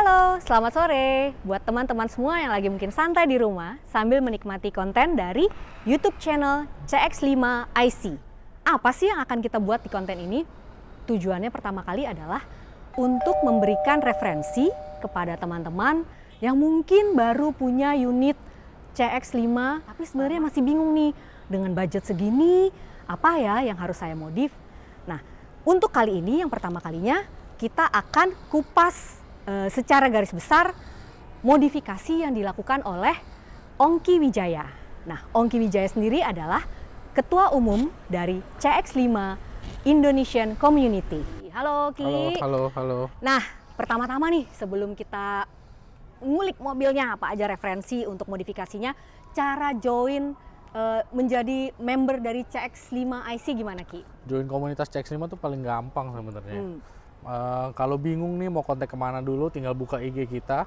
Halo, selamat sore buat teman-teman semua yang lagi mungkin santai di rumah sambil menikmati konten dari YouTube channel CX5IC. Apa sih yang akan kita buat di konten ini? Tujuannya pertama kali adalah untuk memberikan referensi kepada teman-teman yang mungkin baru punya unit CX5 tapi sebenarnya masih bingung nih dengan budget segini, apa ya yang harus saya modif. Nah, untuk kali ini yang pertama kalinya kita akan kupas secara garis besar modifikasi yang dilakukan oleh Ongky Wijaya. Nah, Ongky Wijaya sendiri adalah Ketua Umum dari CX5 Indonesian Community. Halo Ki. Halo. Nah, pertama-tama nih sebelum kita ngulik mobilnya apa aja referensi untuk modifikasinya, cara join menjadi member dari CX5IC gimana Ki? Join komunitas CX5 tuh paling gampang sebenarnya. Kalau bingung nih mau kontak kemana dulu, tinggal buka IG kita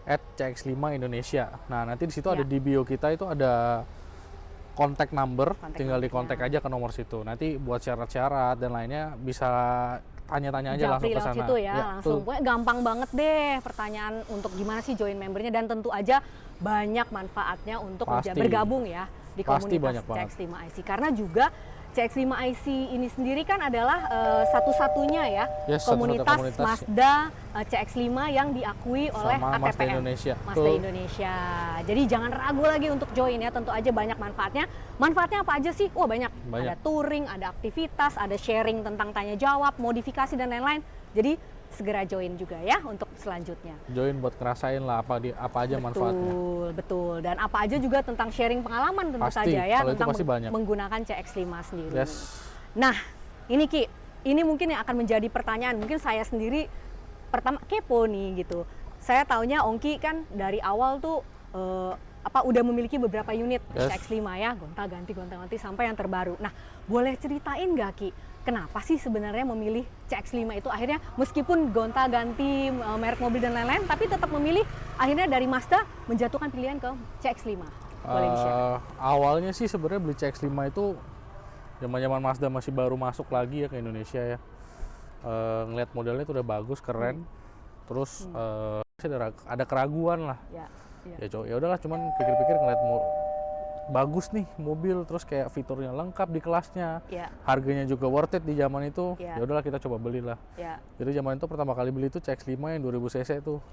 @CX5 Indonesia. Nah, nanti di situ ada di bio kita itu ada kontak number, tinggal di kontak aja ke nomor situ. Nanti buat syarat-syarat dan lainnya bisa tanya-tanya aja langsung ke sana. Situ ya, langsung. Pokoknya gampang banget deh pertanyaan untuk gimana sih join membernya, dan tentu aja banyak manfaatnya untuk bergabung ya di komunitas CX5IC. Karena juga CX5IC ini sendiri kan adalah satu-satunya ya komunitas Mazda CX5 yang diakui oleh ATPM Mazda Indonesia. Jadi jangan ragu lagi untuk join ya, tentu aja banyak manfaatnya. Manfaatnya apa aja sih? Wah banyak. Ada touring, ada aktivitas, ada sharing tentang tanya jawab, modifikasi dan lain-lain. Jadi segera join juga ya untuk selanjutnya. Join buat ngerasain lah apa aja manfaatnya. Betul. Dan apa aja juga tentang sharing pengalaman tentu saja ya tentang menggunakan CX5 sendiri. Yes. Nah, ini Ki, ini mungkin yang akan menjadi pertanyaan. Mungkin saya sendiri pertama kepo nih gitu. Saya taunya Ongky kan dari awal tuh udah memiliki beberapa unit CX5 ya, gonta-ganti sampai yang terbaru. Nah, boleh ceritain nggak Ki? Kenapa sih sebenarnya memilih CX5 itu akhirnya meskipun gonta-ganti merek mobil dan lain-lain, tapi tetap memilih akhirnya dari Mazda menjatuhkan pilihan ke CX5? Boleh di-share? Awalnya sih sebenarnya beli CX5 itu zaman-zaman Mazda masih baru masuk lagi ya ke Indonesia ya. Ngeliat modelnya itu udah bagus, keren. Terus ada keraguan lah. Ya udahlah, cuman pikir-pikir ngeliat bagus nih mobil, terus kayak fiturnya lengkap di kelasnya, harganya juga worth it di zaman itu. Ya udahlah kita coba belilah. Jadi zaman itu pertama kali beli itu CX5 yang 2000 cc tuh.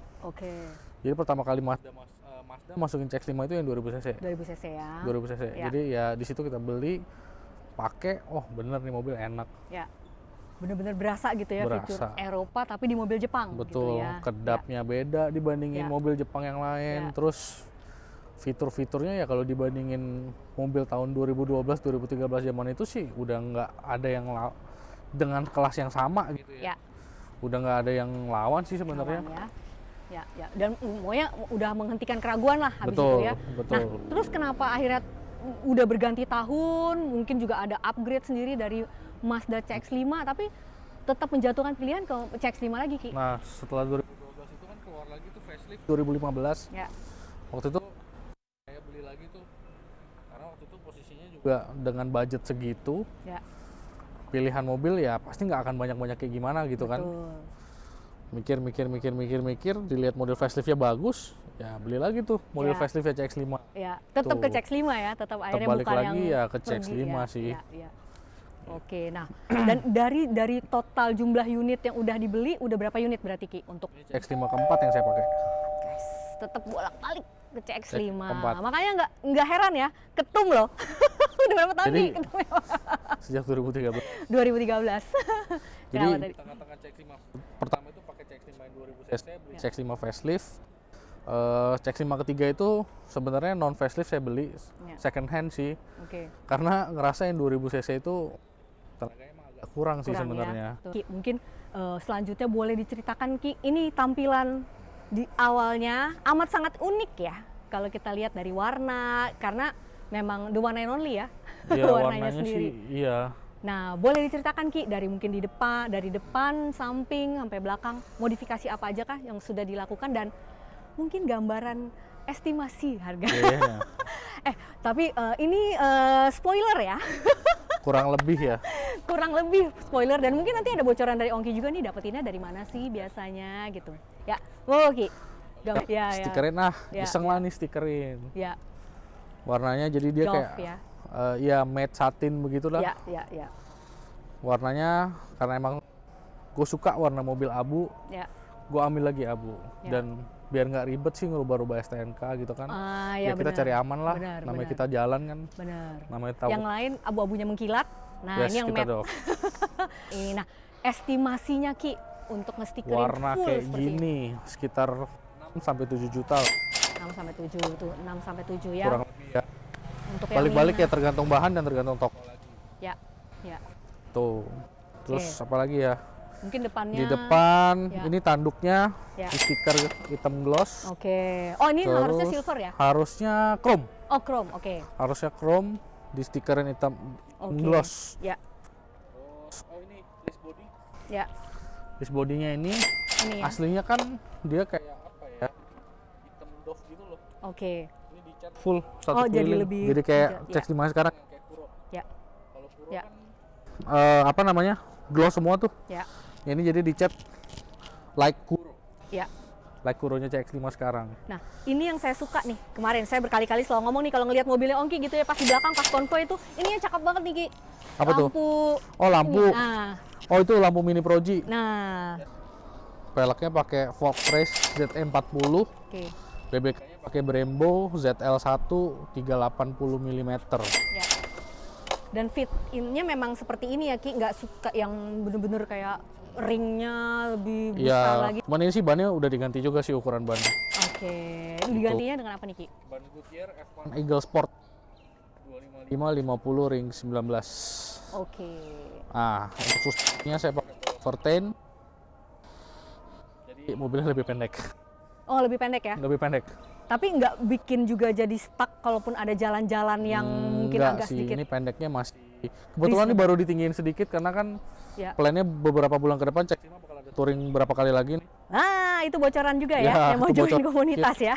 Jadi pertama kali Mazda masukin CX5 itu yang 2000 cc. 2000 cc ya. 2000 cc. Jadi ya di situ kita beli, pakai, oh bener nih mobil enak. Bener-bener berasa gitu ya, fitur Eropa tapi di mobil Jepang. Betul, gitu ya. Kedapnya beda dibandingin mobil Jepang yang lain. Terus fitur-fiturnya ya kalau dibandingin mobil tahun 2012-2013 zaman itu sih udah nggak ada yang dengan kelas yang sama gitu ya. Udah nggak ada yang lawan sih sebenarnya. Dan semuanya udah menghentikan keraguan lah habis itu ya. Nah, terus kenapa akhirnya udah berganti tahun, mungkin juga ada upgrade sendiri dari Mazda CX5 tapi tetap menjatuhkan pilihan ke CX5 lagi Ki? Nah, setelah 2012 itu kan keluar lagi tuh facelift 2015. Waktu itu saya beli lagi tuh karena waktu itu posisinya juga dengan budget segitu. Pilihan mobil ya pasti nggak akan banyak-banyak kayak gimana gitu kan. Mikir, dilihat model faceliftnya bagus, ya beli lagi tuh model faceliftnya CX5. Tetap ke CX5 ya, tetap akhirnya balik bukan lagi yang ya ke CX5 sih. Oke, nah dan dari total jumlah unit yang udah dibeli, udah berapa unit berarti Ki untuk CX5 keempat yang saya pakai? Guys, tetap bolak-balik ke CX5. Makanya nggak heran ya, ketum loh. Udah berapa tahun nih ketumnya? Sejak 2013. 2013. Jadi tengah-tengah CX5 pertama itu pakai CX5 yang 2000 cc, beli CX5 facelift. CX5 ketiga itu sebenarnya non facelift saya beli second hand sih. Karena ngerasa yang 2000 cc itu tenaganya emang agak kurang sih sebenarnya. Ki, mungkin selanjutnya boleh diceritakan Ki, ini tampilan di awalnya amat sangat unik ya kalau kita lihat dari warna, karena memang the one and only ya. Warnanya sendiri. Sih iya. Nah, boleh diceritakan Ki dari mungkin dari depan, samping sampai belakang, modifikasi apa aja kah yang sudah dilakukan dan mungkin gambaran estimasi harga. Tapi ini spoiler ya. kurang lebih ya. Kurang lebih spoiler, dan mungkin nanti ada bocoran dari Ongki juga nih, dapetinnya dari mana sih biasanya gitu. Ya, Ki. Ya, Stikerin ya, iseng lah nih stikerin. Ya. Warnanya jadi dia Golf, kayak ya. Ya matte satin begitulah. Ya. Warnanya karena emang gue suka warna mobil abu. Ya. Gue ambil lagi abu. Ya. Dan biar nggak ribet sih ngerubah-rubah STNK gitu kan. Ya, kita cari aman lah. Namanya kita jalan kan. Bener. Namanya tahu. Yang lain abu-abunya mengkilat. Nah, ini yang matte. Ini, nah, estimasinya Ki untuk ngestikerin warna full kayak seperti gini sekitar 6 sampai 7 juta. 6 sampai 7 tuh, 6 sampai 7 ya. Kurang lebih ya. Untuk Balik-balik ya tergantung bahan dan tergantung toko lagi. Ya. Tuh. Terus apa lagi ya? Mungkin depannya. Di depan ya. ini tanduknya Ya. di stiker hitam gloss. Oke. Oh, ini Terus harusnya silver ya? Harusnya chrome. Oh, chrome. Oke. Harusnya chrome di stikerin hitam gloss. Ya. Oh, ini list body. Ya. List bodinya ini ya. aslinya kan dia kayak apa ya? Hitam doff gitu loh. Oke. Ini dicat full satu Oh, jadi keliling. lebih Jadi kayak ya. CX-5 sekarang kayak Kuro. Ya. Kalau Kuro Ya. kan apa namanya? Gloss semua tuh. Ya. Ini jadi dicat like Kuro. Ya. Like Kuronya CX-5 sekarang. Nah, ini yang saya suka nih. Kemarin saya berkali-kali selalu ngomong nih kalau ngelihat mobilnya Ongki gitu ya, pas di belakang pas konvoy itu, ini yang cakep banget nih Ki. Apa tuh? Oh, lampu. Ini. Nah. Oh, itu lampu mini Proji. Nah. Peleknya pakai Ford Race ZE40. Oke. BBK-nya pakai Brembo ZL1 380 mm. Ya. Dan fit-in-nya memang seperti ini ya Ki, nggak suka yang bener-bener kayak ringnya lebih besar lagi. Cuman ini sih bannya udah diganti juga sih ukuran ban. Oke. Ini digantinya dengan apa nih Ki? Ban Goodyear F1 Eagle Sport 255 50 ring 19. Oke. Nah, untuk suspensinya saya pakai Vertain. Jadi mobilnya lebih pendek. Oh, lebih pendek ya? Lebih pendek. Tapi nggak bikin juga jadi stuck kalaupun ada jalan-jalan yang mungkin agak sih, sedikit. ini pendeknya masih. Kebetulan ini baru ditinggiin sedikit karena kan plannya beberapa bulan ke depan CX-5 bakal ada touring berapa kali lagi nih. Nah, itu bocoran juga ya yang mau join komunitas ya.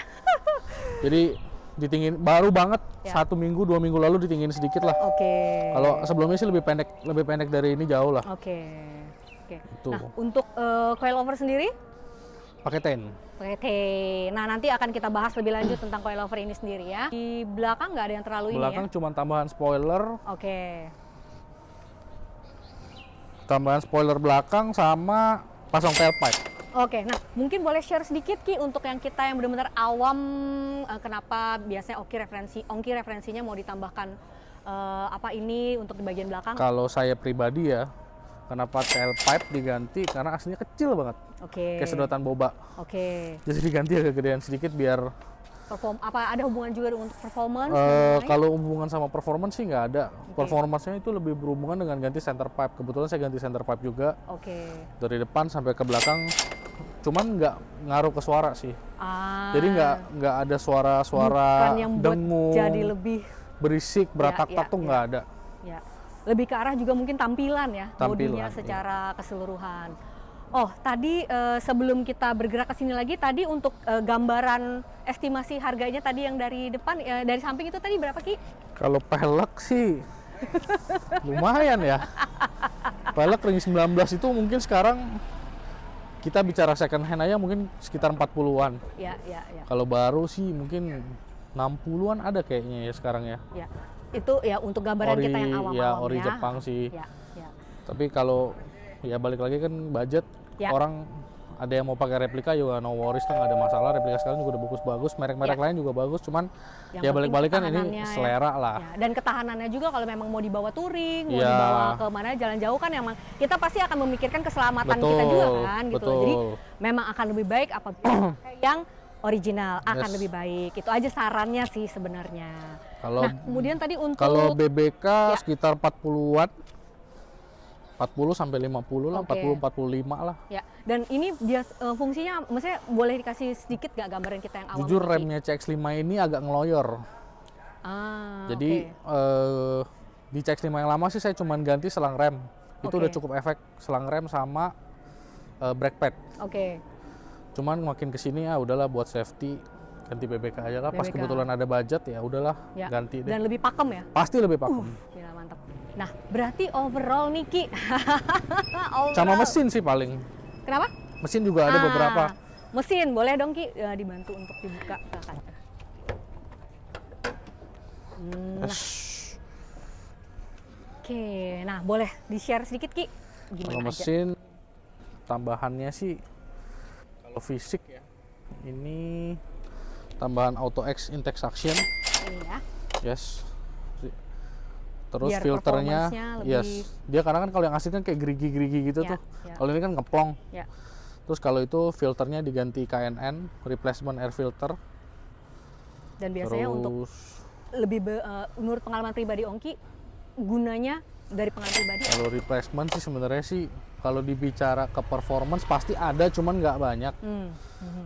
Jadi ditinggiin baru banget 1 minggu 2 minggu lalu ditinggiin sedikit lah. Oke. Kalau sebelumnya sih lebih pendek dari ini jauh lah. Oke. Itu. Nah, untuk coilover sendiri? Pakai ten. Nah, nanti akan kita bahas lebih lanjut tentang coilover ini sendiri ya. Di belakang nggak ada yang terlalu ini ya? Belakang cuma tambahan spoiler. Oke. Tambahan spoiler belakang sama pasang tailpipe. Oke, nah mungkin boleh share sedikit Ki untuk yang kita yang benar-benar awam, kenapa biasanya Ongki referensinya mau ditambahkan apa ini untuk di bagian belakang? Kalau saya pribadi ya, kenapa tailpipe diganti karena aslinya kecil banget. Oke. Kayak sedotan boba. Oke. Jadi diganti agak gedean sedikit biar apa ada hubungan juga untuk performance? Kalau hubungan sama performance sih nggak ada. Performance-nya itu lebih berhubungan dengan ganti center pipe. Kebetulan saya ganti center pipe juga. Oke. Dari depan sampai ke belakang. Cuman nggak ngaruh ke suara sih. Jadi nggak ada suara-suara dengung, jadi lebih berisik, beratak-tak tuh nggak ada. Ya. Lebih ke arah juga mungkin tampilan ya, bodinya Tampilan, secara keseluruhan. Oh, tadi sebelum kita bergerak ke sini lagi, tadi untuk gambaran estimasi harganya tadi yang dari depan, dari samping itu tadi berapa Ki? Kalau pelek sih lumayan ya. Pelek ring 19 itu mungkin sekarang kita bicara second hand aja mungkin sekitar 40-an. Ya. Kalau baru sih mungkin 60-an ada kayaknya ya sekarang ya. Ya. Itu ya untuk gambaran kita yang awam-awam ya. Ori Jepang sih. Ya. Tapi kalau ya balik lagi kan budget, orang ada yang mau pakai replika juga no worries, kan nggak ada masalah. Replika sekarang juga udah bagus-bagus, merek-merek lain juga bagus, cuman yang ya balik-balik kan ini selera lah. Ya. Dan ketahanannya juga kalau memang mau dibawa touring, mau dibawa ke mana jalan jauh kan emang kita pasti akan memikirkan keselamatan kita juga kan gitu. Jadi memang akan lebih baik apabila yang original akan lebih baik. Itu aja sarannya sih sebenarnya. Nah, kemudian tadi untuk kalau BBK sekitar 40-an. 40 sampai 50 lah, 40 45 lah. Ya. Dan ini dia fungsinya maksudnya boleh dikasih sedikit gak gambaran kita yang awal? Jujur remnya CX-5 ini agak ngeloyor. Jadi di CX-5 yang lama sih saya cuma ganti selang rem. Itu udah cukup efek, selang rem sama brake pad. Cuman makin kesini ya udahlah buat safety ganti BBK aja lah. Pas kebetulan ada budget ya udahlah ganti deh. Dan lebih pakem ya? Pasti lebih pakem. Gila, mantap. Nah, berarti overall nih Ki. Sama Overall. mesin sih paling. Kenapa? Mesin juga ada beberapa. Mesin, boleh dong Ki dibantu untuk dibuka kakaknya. Nah, oke, nah boleh di-share sedikit Ki. Kalau Gimana aja? mesin tambahannya sih kalau fisik ya. Ini tambahan Auto X intake suction. Ini ya. Yes. Terus Biar filternya, performance-nya lebih- yes. Dia karena kan kalau yang asli kan kayak gerigi-gerigi gitu Ya, tuh. ya. Kalau ini kan ngeplong. Ya. Terus kalau itu filternya diganti KNN, replacement air filter. Dan biasanya untuk lebih menurut pengalaman pribadi Ongki, gunanya dari pengalaman pribadi Kalau replacement sih sebenarnya sih kalau dibicara ke performance pasti ada, cuman nggak banyak.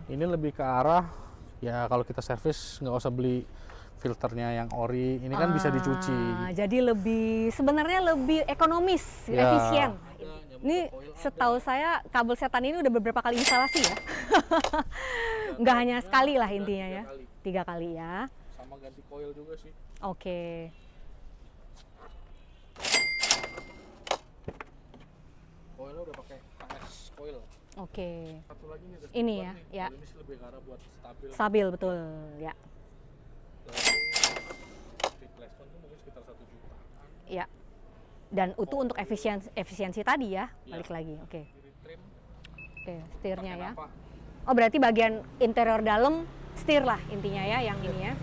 Ini lebih ke arah ya kalau kita servis nggak usah beli filternya yang ori, ini kan bisa dicuci. Jadi sebenarnya lebih ekonomis, Ya. efisien. Ini setahu saya kabel setan ini udah beberapa kali instalasi ya. Nggak hanya sekali lah intinya ya. 3 kali ya. Sama ganti coil juga sih. Oke. Coilnya udah pakai KS coil. Oke. Satu lagi nih, ada Ini dua ya, nih. ya. Kalau ini sih lebih ke arah buat stabil. Stabil betul, ya. Lalu replacement tuh mungkin sekitar 1 juta. Ya. Dan itu untuk efisiensi tadi ya, Ya. balik lagi. Oke. Trim. Oke, setirnya ya. Apa? Oh, berarti bagian interior dalam setir lah intinya ya, yang ini ya.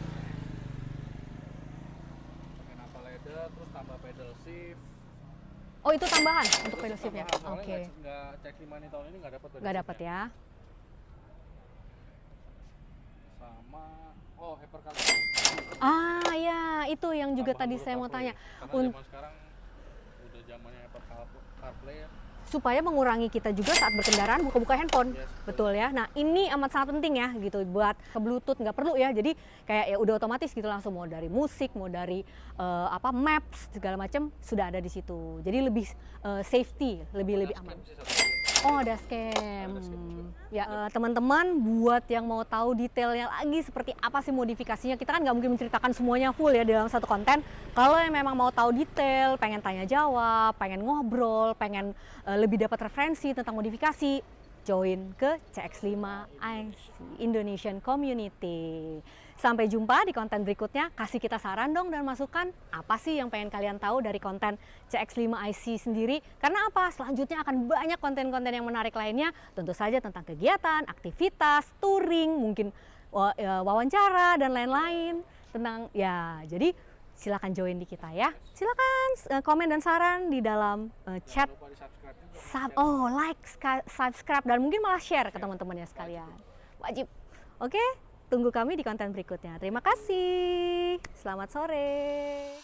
Pakai napa leather, terus tambah pedal shift. Oh, itu tambahan untuk pedal shiftnya. Soalnya Oke. nggak cek 5 nih tahun ini nggak dapat pedal Nggak dapat shiftnya. ya. Sama Apple CarPlay. Ah, ya, itu yang juga Tambahan tadi dulu saya mau CarPlay. tanya. Karena zaman sekarang udah zamannya Apple CarPlay ya. Supaya mengurangi kita juga saat berkendaraan buka-buka handphone. Yes, Betul ya. Nah, ini amat sangat penting ya gitu buat ke Bluetooth nggak perlu ya. Jadi kayak ya udah otomatis gitu langsung mau dari musik, mau dari maps segala macam sudah ada di situ. Jadi lebih safety, lebih aman. Sih satu lagi. Oh, ada scam. Ya, teman-teman buat yang mau tahu detailnya lagi seperti apa sih modifikasinya, kita kan nggak mungkin menceritakan semuanya full ya dalam satu konten. Kalau yang memang mau tahu detail, pengen tanya jawab, pengen ngobrol, pengen lebih dapat referensi tentang modifikasi, join ke CX5 IC Indonesian Community. Sampai jumpa di konten berikutnya. Kasih kita saran dong dan masukan apa sih yang pengen kalian tahu dari konten CX5 IC sendiri. Karena apa? Selanjutnya akan banyak konten-konten yang menarik lainnya. Tentu saja tentang kegiatan, aktivitas, touring, mungkin wawancara dan lain-lain. Tentang ya, jadi silakan join di kita ya. Silakan komen dan saran di dalam chat. Jangan lupa di-subscribe juga. Like, subscribe, dan mungkin malah share ke teman-temannya sekalian. Wajib. Oke, tunggu kami di konten berikutnya. Terima kasih. Selamat sore.